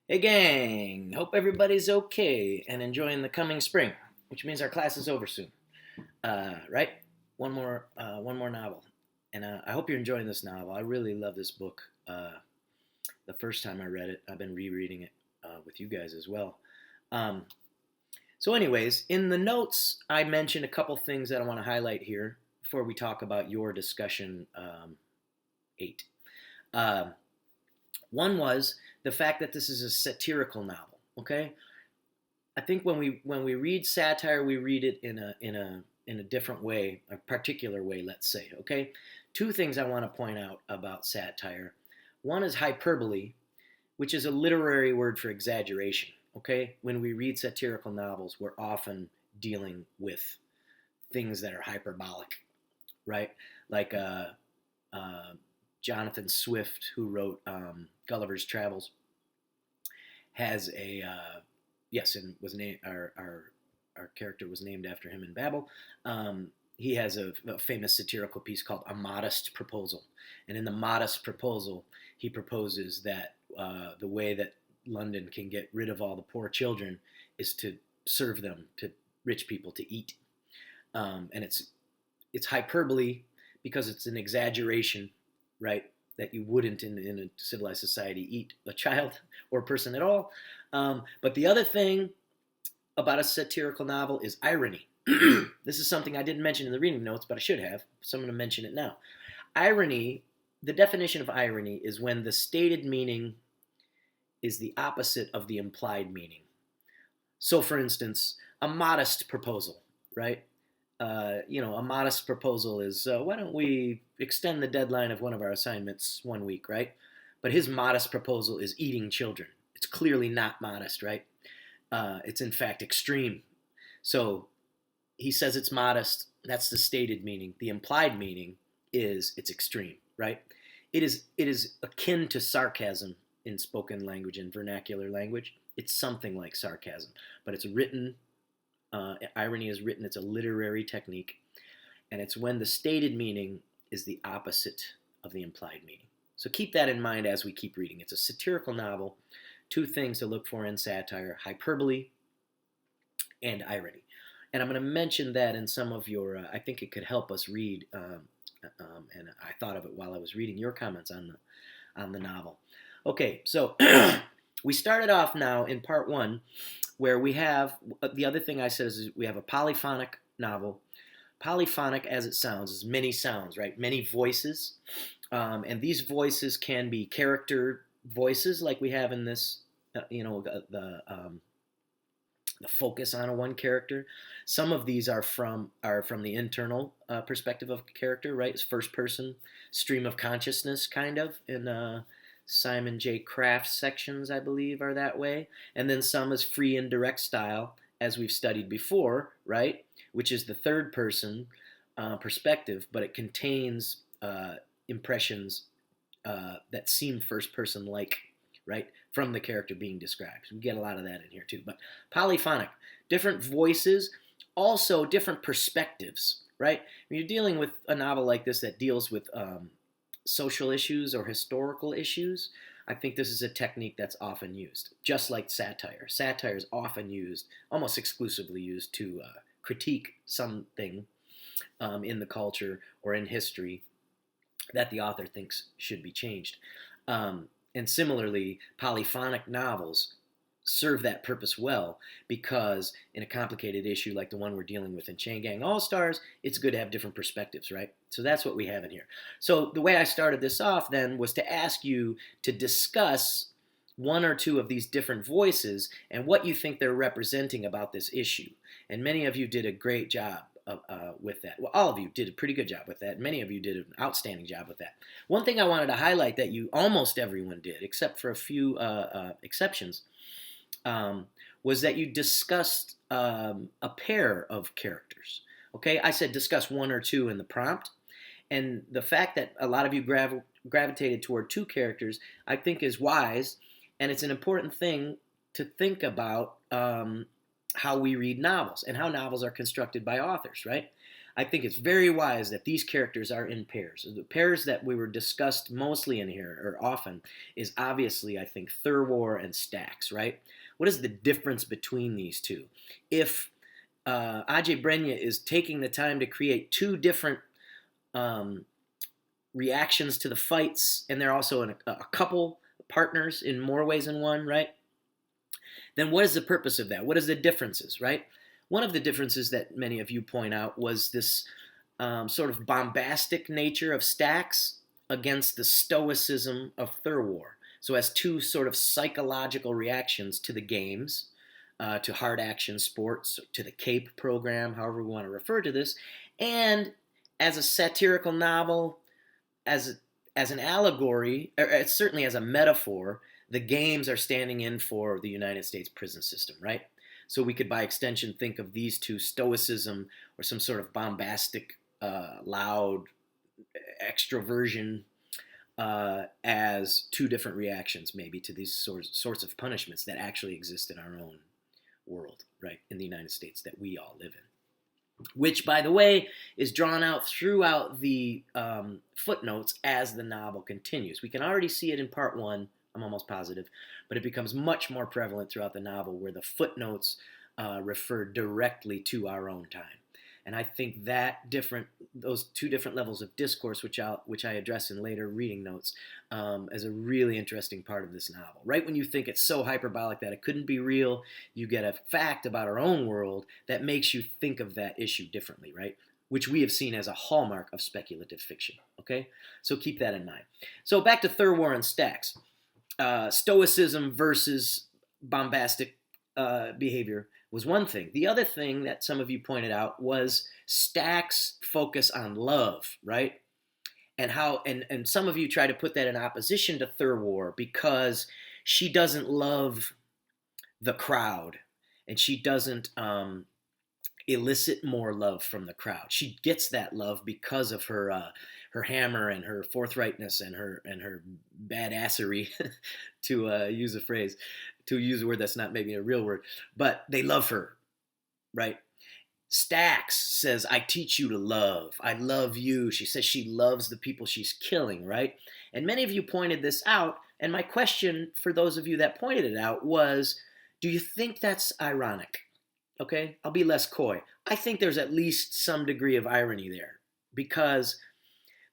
Hey gang, hope everybody's okay and enjoying the coming spring, which means our class is over soon. Right? One more novel, and I hope you're enjoying this novel. I really love this book. The first time I read it, I've been rereading it with you guys as well. Um, anyways, in the notes, I mentioned a couple things that I want to highlight here before we talk about your discussion eight. Um, One was the fact that this is a satirical novel. Okay, I think when we read satire, we read it in a different way, a particular way, let's say. Okay, two things I want to point out about satire. One is hyperbole, which is a literary word for exaggeration. Okay, when we read satirical novels, we're often dealing with things that are hyperbolic, right? Like uh, Jonathan Swift, who wrote Gulliver's Travels, has a yes, and was named our character was named after him in Babel. He has a famous satirical piece called A Modest Proposal. And in The Modest Proposal, he proposes that the way that London can get rid of all the poor children is to serve them to rich people to eat. And it's hyperbole because it's an exaggeration, right? That you wouldn't in a civilized society eat a child or a person at all. But the other thing about a satirical novel is irony. This is something I didn't mention in the reading notes, but I should have. So I'm going to mention it now. Irony, the definition of irony is when the stated meaning is the opposite of the implied meaning. So, for instance, a modest proposal, right? A modest proposal is why don't we extend the deadline of one of our assignments 1 week, right? But his modest proposal is eating children. It's clearly not modest, right? It's in fact extreme. So he says it's modest. That's the stated meaning. The implied meaning is it's extreme, right? It is akin to sarcasm in spoken language and vernacular language. It's something like sarcasm, but it's written. Irony is written. It's a literary technique, and it's when the stated meaning is the opposite of the implied meaning. So keep that in mind as we keep reading. It's a satirical novel. Two things to look for in satire: hyperbole and irony. And I'm going to mention that in some of your, I think it could help us read, and I thought of it while I was reading your comments on the novel. Okay, so we started off now in part one, where we have the other thing I said is we have a polyphonic novel. Polyphonic, as it sounds, is many sounds, right? Many voices, and these voices can be character voices, like we have in this, the focus on a one character. Some of these are from the internal perspective of a character, right? It's first person stream of consciousness, kind of in Simon J. Craft's sections, I believe, are that way. And then some is free and direct style, as we've studied before, right? Which is the third person perspective, but it contains impressions that seem first person like, right, from the character being described. We get a lot of that in here too. But polyphonic, different voices, also different perspectives, right? When you're dealing with a novel like this that deals with social issues or historical issues, I think this is a technique that's often used, just like satire. Satire is often used, almost exclusively used, to critique something in the culture or in history that the author thinks should be changed. And similarly, polyphonic novels serve that purpose well because in a complicated issue like the one we're dealing with in Chain Gang All Stars, it's good to have different perspectives, right? So that's what we have in here. So the way I started this off then was to ask you to discuss one or two of these different voices and what you think they're representing about this issue. And many of you did a great job with that. Well, all of you did a pretty good job with that. Many of you did an outstanding job with that. One thing I wanted to highlight that you almost everyone did, except for a few exceptions, was that you discussed a pair of characters. Okay, I said discuss one or two in the prompt, and the fact that a lot of you gravitated toward two characters, I think, is wise, and it's an important thing to think about how we read novels and how novels are constructed by authors, right? I think it's very wise that these characters are in pairs. The pairs that we were discussed mostly in here, or often, is obviously, I think, Thurwar and Stax, right? What is the difference between these two? If Ajay Brenya is taking the time to create two different um, reactions to the fights, and they're also a couple partners in more ways than one, right? Then what is the purpose of that? What is the differences, right? One of the differences that many of you point out was this sort of bombastic nature of Stax against the stoicism of Thurwar. So as two sort of psychological reactions to the games, to hard action sports, to the CAPE program, however we want to refer to this, and as a satirical novel, as an allegory, or certainly as a metaphor, the games are standing in for the United States prison system, right? So we could, by extension, think of these two, stoicism or some sort of bombastic, loud extroversion, as two different reactions, maybe, to these sorts of punishments that actually exist in our own world, right, in the United States that we all live in. Which, by the way, is drawn out throughout the footnotes as the novel continues. We can already see it in part one, I'm almost positive, but it becomes much more prevalent throughout the novel where the footnotes refer directly to our own time. And I think that those two different levels of discourse, which I address in later reading notes, is a really interesting part of this novel. Right when you think it's so hyperbolic that it couldn't be real, you get a fact about our own world that makes you think of that issue differently, right? Which we have seen as a hallmark of speculative fiction. Okay, so keep that in mind. So back to Thurwar and Stax. Stoicism versus bombastic behavior was one thing. The other thing that some of you pointed out was Stax' focus on love, right? And how and some of you try to put that in opposition to Thurwar because she doesn't love the crowd and she doesn't elicit more love from the crowd. She gets that love because of her hammer and her forthrightness and her badassery, to use a word that's not maybe a real word, but they love her, right? Stax says, I teach you to love. I love you. She says she loves the people she's killing, right? And many of you pointed this out, and my question for those of you that pointed it out was, do you think that's ironic? Okay, I'll be less coy. I think there's at least some degree of irony there because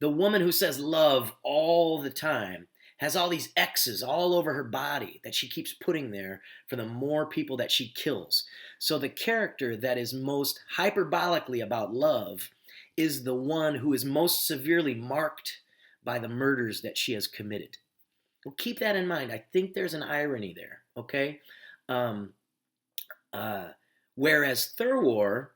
the woman who says love all the time has all these X's all over her body that she keeps putting there for the more people that she kills. So the character that is most hyperbolically about love is the one who is most severely marked by the murders that she has committed. Well, keep that in mind. I think there's an irony there, okay? Whereas Thurwar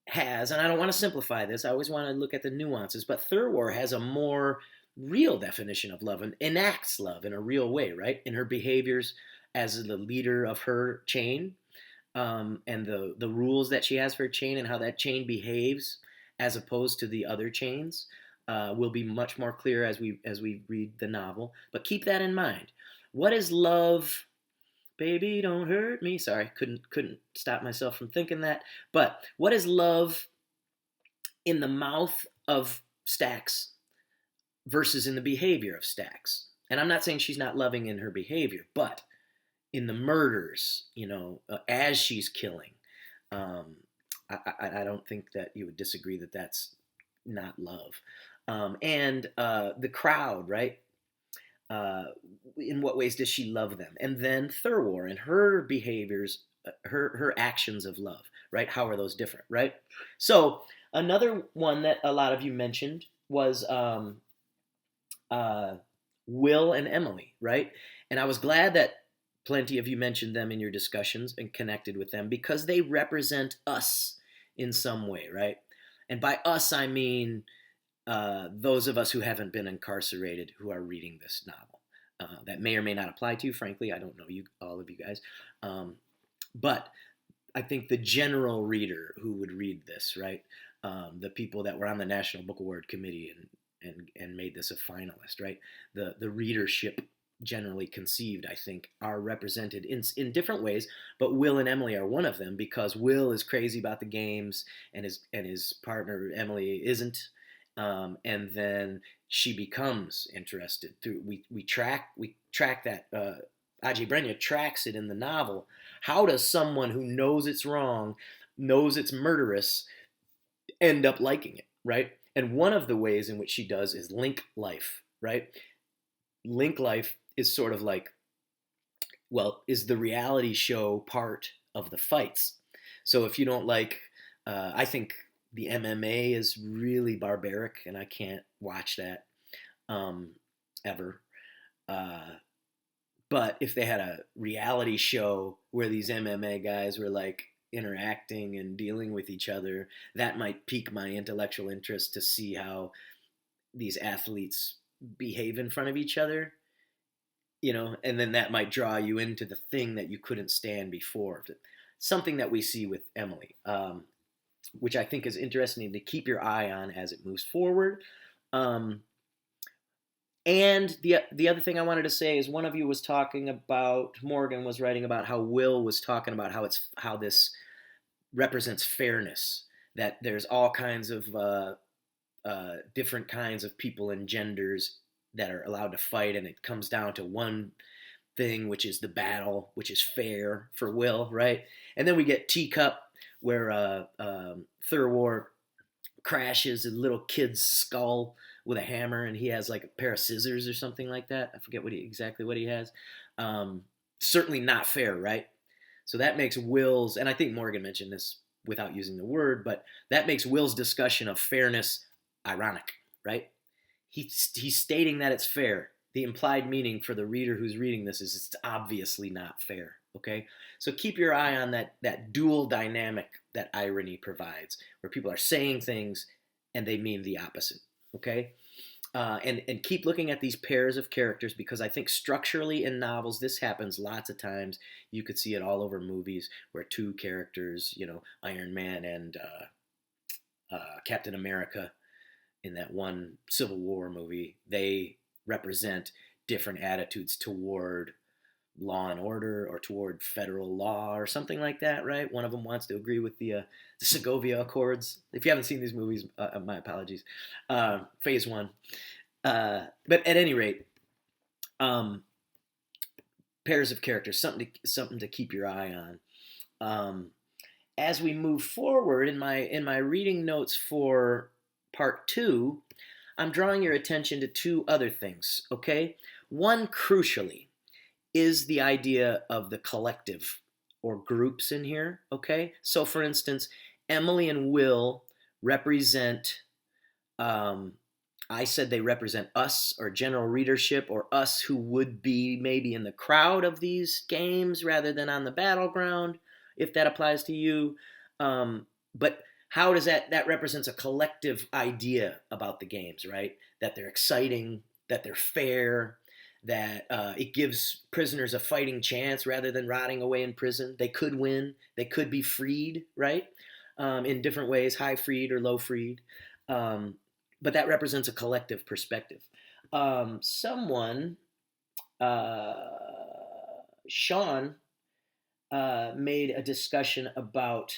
has, and I don't want to simplify this, I always want to look at the nuances, but Thurwar has a more real definition of love and enacts love in a real way, right? In her behaviors as the leader of her chain, and the rules that she has for her chain and how that chain behaves as opposed to the other chains will be much more clear as we read the novel. But keep that in mind. What is love? Baby, don't hurt me. Sorry, couldn't stop myself from thinking that. But what is love in the mouth of Stax versus in the behavior of Stax? And I'm not saying she's not loving in her behavior, but in the murders, as she's killing, I don't think that you would disagree that that's not love. And the crowd, right? In what ways does she love them? And then Thurwar and her behaviors, her actions of love, right? How are those different, right? So another one that a lot of you mentioned was Will and Emily, right? And I was glad that plenty of you mentioned them in your discussions and connected with them because they represent us in some way, right? And by us, I mean those of us who haven't been incarcerated who are reading this novel. That may or may not apply to you, frankly. I don't know all of you guys. But I think the general reader who would read this, right? The people that were on the National Book Award Committee and made this a finalist, right? The readership generally conceived, I think, are represented in different ways. But Will and Emily are one of them, because Will is crazy about the games, and his partner Emily isn't. And then she becomes interested through we track that Ajay Brenya tracks it in the novel. How does someone who knows it's wrong, knows it's murderous, end up liking it, right? And one of the ways in which she does is link life, right? Link life is sort of like, well, is the reality show part of the fights. So if you don't like, I think the MMA is really barbaric, and I can't watch that um, ever. Uh, but if they had a reality show where these MMA guys were like interacting and dealing with each other, that might pique my intellectual interest to see how these athletes behave in front of each other, and then that might draw you into the thing that you couldn't stand before. Something that we see with Emily, which I think is interesting to keep your eye on as it moves forward. Um, and the other thing I wanted to say is, one of you was talking about, Morgan was writing about how Will was talking about how this represents fairness, that there's all kinds of different kinds of people and genders that are allowed to fight, and it comes down to one thing, which is the battle, which is fair for Will, right? And then we get Teacup, where Thurwar crashes a little kid's skull with a hammer, and he has like a pair of scissors or something like that. I forget exactly what he has. Certainly not fair, right? So that makes Will's, and I think Morgan mentioned this without using the word, but that makes Will's discussion of fairness ironic, right? He's stating that it's fair. The implied meaning for the reader who's reading this is it's obviously not fair. Okay, so keep your eye on that dual dynamic that irony provides, where people are saying things and they mean the opposite. Okay, and keep looking at these pairs of characters, because I think structurally in novels this happens lots of times. You could see it all over movies where two characters, Iron Man and Captain America, in that one Civil War movie, they represent different attitudes toward law and order, or toward federal law, or something like that, right? One of them wants to agree with the Segovia Accords. If you haven't seen these movies, my apologies. Phase one. But at any rate, pairs of characters, something to keep your eye on. As we move forward in my reading notes for part 2, I'm drawing your attention to 2 other things, okay? One, crucially, is the idea of the collective or groups in here, okay? So, for instance, Emily and Will represent, I said they represent us, or general readership, or us who would be maybe in the crowd of these games rather than on the battleground, if that applies to you. But how does that represents a collective idea about the games, right? That they're exciting, that they're fair, that it gives prisoners a fighting chance rather than rotting away in prison. They could win, they could be freed, right? In different ways, high freed or low freed. But that represents a collective perspective. Someone, Sean, made a discussion about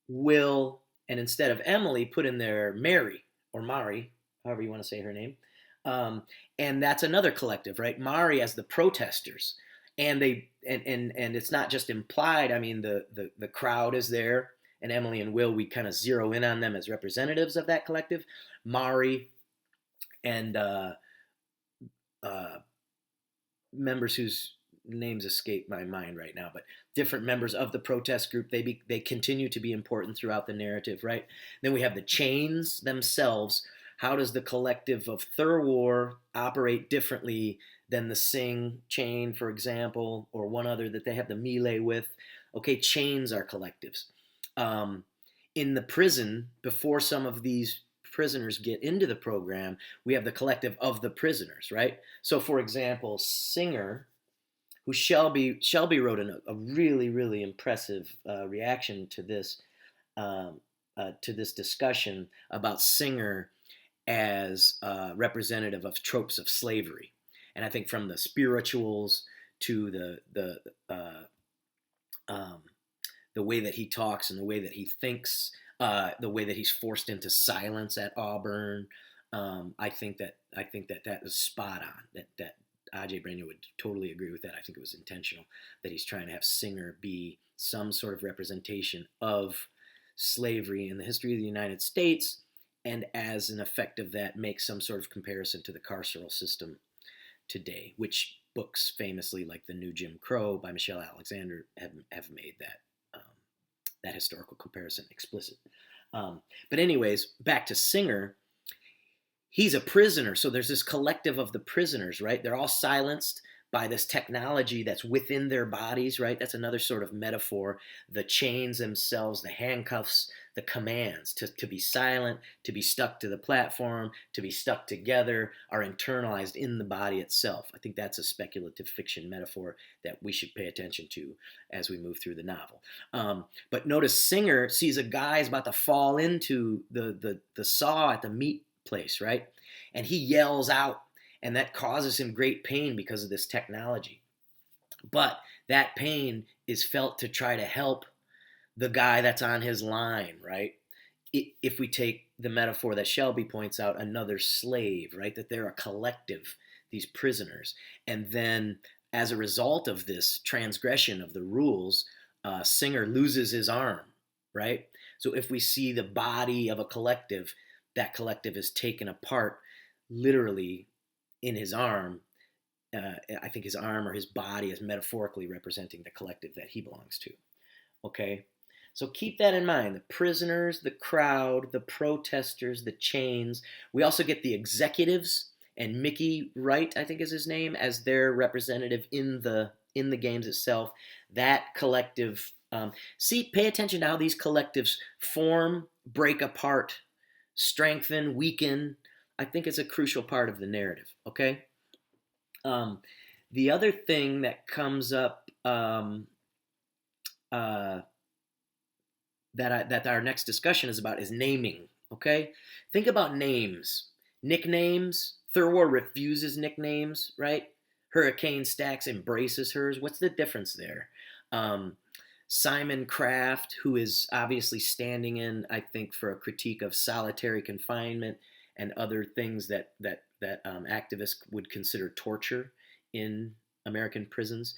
Will, and instead of Emily, put in there Mary, or Mari, however you want to say her name. And that's another collective, right? Mari as the protesters. And and it's not just implied. I mean, the crowd is there, and Emily and Will, we kind of zero in on them as representatives of that collective. Mari and members whose names escape my mind right now, but different members of the protest group, they continue to be important throughout the narrative, right? Then we have the chains themselves. How does the collective of Thurwar operate differently than the Sing chain, for example, or one other that they have the melee with? Okay, chains are collectives. In the prison, before some of these prisoners get into the program, we have the collective of the prisoners, right? So, for example, Singer, who Shelby wrote a really, really impressive reaction to this discussion about Singer as representative of tropes of slavery. And I think from the spirituals to um, the way that he talks and the way that he thinks, the way that he's forced into silence at Auburn. I think that that is spot on. That Ajay Brania would totally agree with that. I think it was intentional that he's trying to have Singer be some sort of representation of slavery in the history of the United States, and as an effect of that, make some sort of comparison to the carceral system today, which books famously like The New Jim Crow by Michelle Alexander have made that historical comparison explicit. But anyways, back to Singer. He's a prisoner, so there's this collective of the prisoners, right? They're all silenced by this technology that's within their bodies, right? That's another sort of metaphor. The chains themselves, the handcuffs, the commands to be silent, to be stuck to the platform, to be stuck together are internalized in the body itself. I think that's a speculative fiction metaphor that we should pay attention to as we move through the novel. But notice Singer sees a guy's about to fall into the saw at the meat place, right? And he yells out, and that causes him great pain because of this technology. But that pain is felt to try to help the guy that's on his line, right? If we take the metaphor that Shelby points out, another slave, right? That they're a collective, these prisoners. And then as a result of this transgression of the rules, Singer loses his arm, right? So if we see the body of a collective, that collective is taken apart literally in his arm. I think his arm or his body is metaphorically representing the collective that he belongs to. Okay? So keep that in mind. The prisoners, the crowd, the protesters, the chains. We also get the executives and Mickey Wright, I think is his name, as their representative in the games itself. That collective. Pay attention to how these collectives form, break apart, strengthen, weaken. I think it's a crucial part of the narrative, okay? The other thing that comes up that our next discussion is about is naming, okay? Think about names. Nicknames. Thurwar refuses nicknames, right? Hurricane Stacks embraces hers. What's the difference there? Simon Kraft, who is obviously standing in, I think, for a critique of solitary confinement and other things that activists would consider torture in American prisons.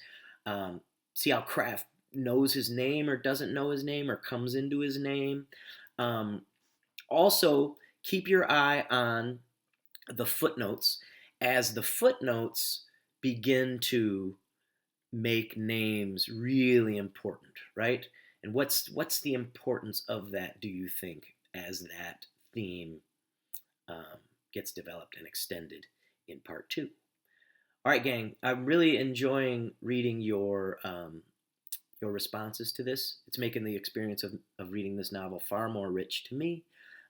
See how Kraft knows his name or doesn't know his name or comes into his name. Also, keep your eye on the footnotes as the footnotes begin to make names really important, right? And what's the importance of that, do you think, as that theme gets developed and extended in part 2? All right, gang, I'm really enjoying reading your responses to this. It's making the experience of reading this novel far more rich to me.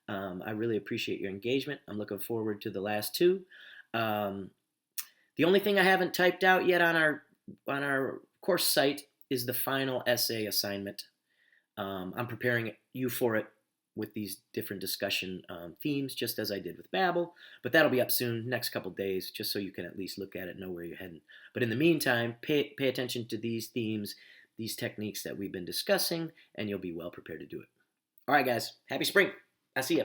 I really appreciate your engagement. I'm looking forward to the last 2. The only thing I haven't typed out yet on our course site is the final essay assignment. I'm preparing you for it with these different discussion themes, just as I did with Babel. But that'll be up soon, next couple days, just so you can at least look at it, know where you're heading. But in the meantime, pay attention to these themes, these techniques that we've been discussing, and you'll be well prepared to do it. All right, guys. Happy spring. I'll see you.